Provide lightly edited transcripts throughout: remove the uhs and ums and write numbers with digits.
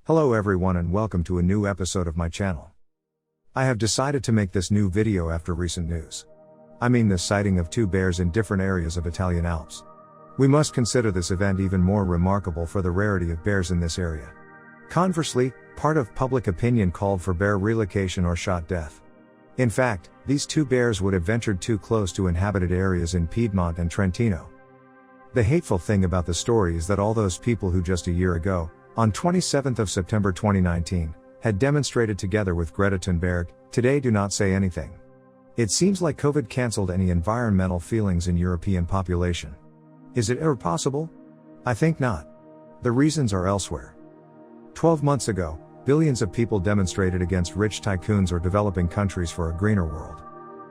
Hello everyone and welcome to a new episode of my channel. I have decided to make this new video after recent news. I mean the sighting of two bears in different areas of Italian Alps. We must consider this event even more remarkable for the rarity of bears in this area. Conversely, part of public opinion called for bear relocation or shot death. In fact, these two bears would have ventured too close to inhabited areas in Piedmont and Trentino. The hateful thing about the story is that all those people who just a year ago, on 27th of September 2019, had demonstrated together with Greta Thunberg, today do not say anything. It seems like COVID cancelled any environmental feelings in European population. Is it ever possible? I think not. The reasons are elsewhere. 12 months ago, billions of people demonstrated against rich tycoons or developing countries for a greener world.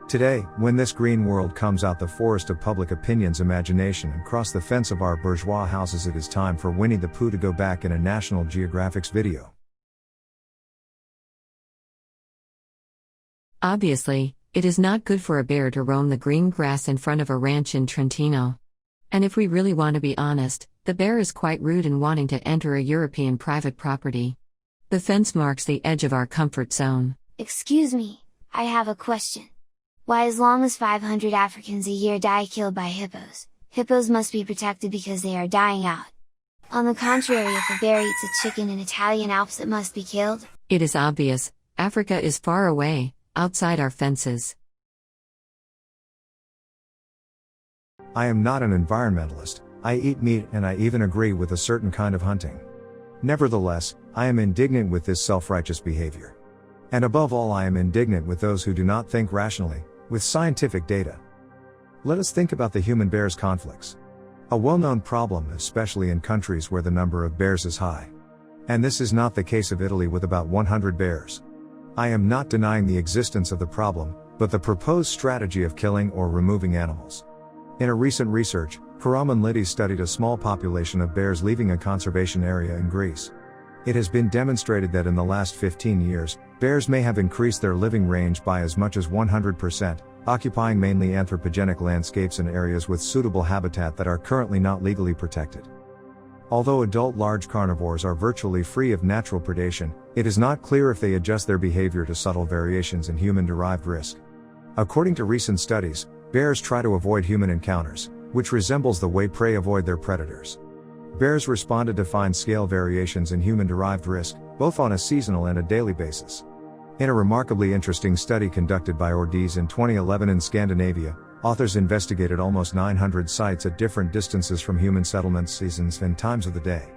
Today, when this green world comes out the forest of public opinion's imagination and cross the fence of our bourgeois houses, it is time for Winnie the Pooh to go back in a National Geographic's video. Obviously, it is not good for a bear to roam the green grass in front of a ranch in Trentino. And if we really want to be honest, the bear is quite rude in wanting to enter a European private property. The fence marks the edge of our comfort zone. Excuse me, I have a question. Why as long as 500 Africans a year die killed by hippos, hippos must be protected because they are dying out? On the contrary, if a bear eats a chicken in Italian Alps it must be killed? It is obvious, Africa is far away, outside our fences. I am not an environmentalist, I eat meat and I even agree with a certain kind of hunting. Nevertheless, I am indignant with this self-righteous behavior. And above all, I am indignant with those who do not think rationally, with scientific data. Let us think about the human-bears conflicts. A well-known problem, especially in countries where the number of bears is high. And this is not the case of Italy with about 100 bears. I am not denying the existence of the problem, but the proposed strategy of killing or removing animals. In a recent research, Karaman Lidis studied a small population of bears leaving a conservation area in Greece. It has been demonstrated that in the last 15 years, bears may have increased their living range by as much as 100%, occupying mainly anthropogenic landscapes and areas with suitable habitat that are currently not legally protected. Although adult large carnivores are virtually free of natural predation, it is not clear if they adjust their behavior to subtle variations in human-derived risk. According to recent studies, bears try to avoid human encounters, which resembles the way prey avoid their predators. Bears responded to fine-scale variations in human-derived risk, both on a seasonal and a daily basis. In a remarkably interesting study conducted by Ordiz in 2011 in Scandinavia, authors investigated almost 900 sites at different distances from human settlements, seasons, and times of the day.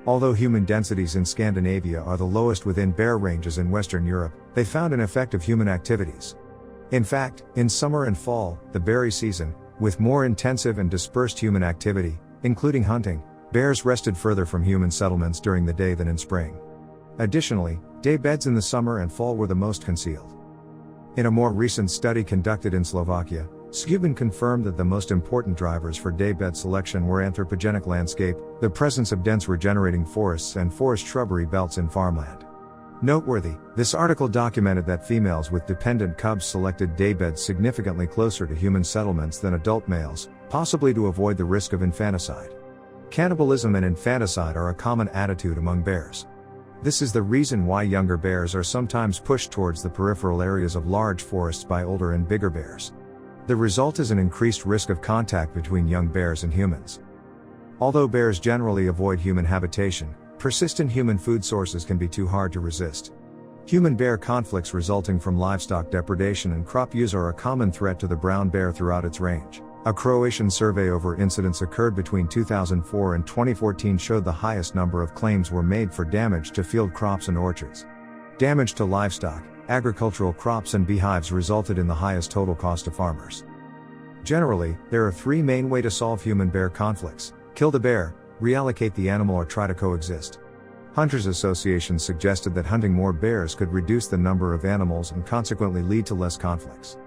Although human densities in Scandinavia are the lowest within bear ranges in Western Europe, they found an effect of human activities. In fact, in summer and fall, the berry season, with more intensive and dispersed human activity, including hunting, bears rested further from human settlements during the day than in spring. Additionally, day beds in the summer and fall were the most concealed. In a more recent study conducted in Slovakia, Skubin confirmed that the most important drivers for daybed selection were anthropogenic landscape, the presence of dense regenerating forests and forest shrubbery belts in farmland. Noteworthy, this article documented that females with dependent cubs selected daybeds significantly closer to human settlements than adult males, possibly to avoid the risk of infanticide. Cannibalism and infanticide are a common attitude among bears. This is the reason why younger bears are sometimes pushed towards the peripheral areas of large forests by older and bigger bears. The result is an increased risk of contact between young bears and humans. Although bears generally avoid human habitation, persistent human food sources can be too hard to resist. Human-bear conflicts resulting from livestock depredation and crop use are a common threat to the brown bear throughout its range. A Croatian survey over incidents occurred between 2004 and 2014 showed the highest number of claims were made for damage to field crops and orchards. Damage to livestock, agricultural crops and beehives resulted in the highest total cost to farmers. Generally, there are three main ways to solve human-bear conflicts: kill the bear, reallocate the animal, or try to coexist. Hunters associations suggested that hunting more bears could reduce the number of animals and consequently lead to less conflicts.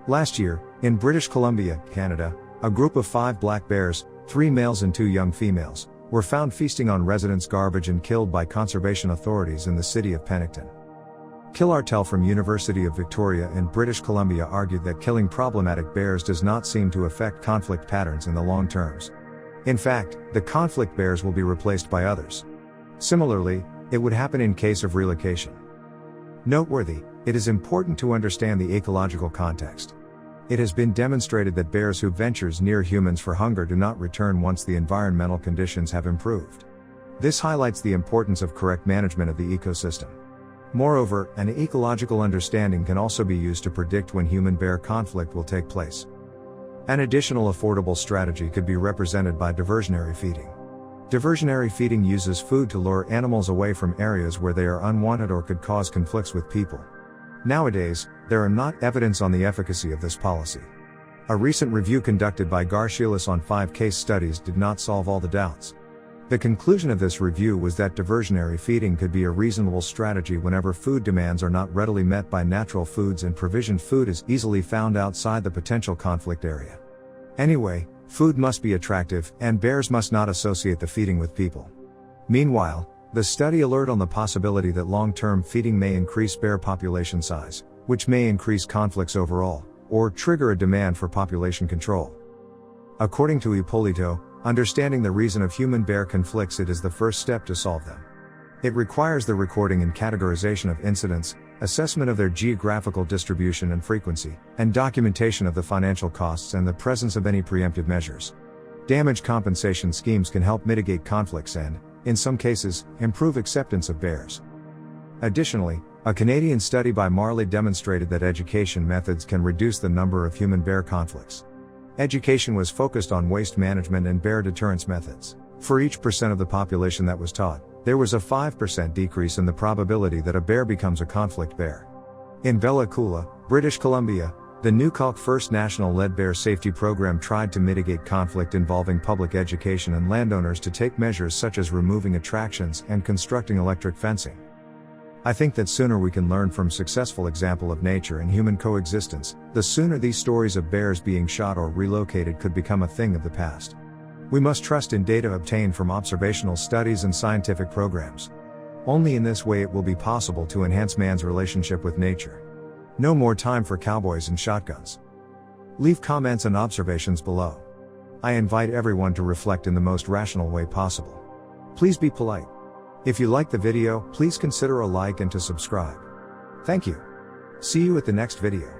Last year, in British Columbia, Canada, a group of 5 black bears, 3 males and 2 young females, were found feasting on residents' garbage and killed by conservation authorities in the city of Pennington. Kill Artel from University of Victoria in British Columbia argued that killing problematic bears does not seem to affect conflict patterns in the long terms. In fact, the conflict bears will be replaced by others. Similarly, It would happen in case of relocation. Noteworthy, it is important to understand the ecological context. It has been demonstrated that bears who ventures near humans for hunger do not return once the environmental conditions have improved. This highlights the importance of correct management of the ecosystem. Moreover, an ecological understanding can also be used to predict when human-bear conflict will take place. An additional affordable strategy could be represented by diversionary feeding. Diversionary feeding uses food to lure animals away from areas where they are unwanted or could cause conflicts with people. Nowadays, there are not evidence on the efficacy of this policy. A recent review conducted by Garcilas on 5 case studies did not solve all the doubts. The conclusion of this review was that diversionary feeding could be a reasonable strategy whenever food demands are not readily met by natural foods and provisioned food is easily found outside the potential conflict area. Anyway, food must be attractive, and bears must not associate the feeding with people. Meanwhile, the study alert on the possibility that long-term feeding may increase bear population size, which may increase conflicts overall, or trigger a demand for population control. According to Ippolito, understanding the reason of human-bear conflicts is the first step to solve them. It requires the recording and categorization of incidents, assessment of their geographical distribution and frequency, and documentation of the financial costs and the presence of any preemptive measures. Damage compensation schemes can help mitigate conflicts and, in some cases, improve acceptance of bears. Additionally, a Canadian study by Marley demonstrated that education methods can reduce the number of human-bear conflicts. Education was focused on waste management and bear deterrence methods. For each percent of the population that was taught, there was a 5% decrease in the probability that a bear becomes a conflict bear. In Bella Coola, British Columbia, the Newkalk First National Led Bear Safety Program tried to mitigate conflict involving public education and landowners to take measures such as removing attractions and constructing electric fencing. I think that sooner we can learn from successful example of nature and human coexistence, the sooner these stories of bears being shot or relocated could become a thing of the past. We must trust in data obtained from observational studies and scientific programs. Only in this way it will be possible to enhance man's relationship with nature. No more time for cowboys and shotguns. Leave comments and observations below. I invite everyone to reflect in the most rational way possible. Please be polite. If you like the video, please consider a like and to subscribe. Thank you. See you at the next video.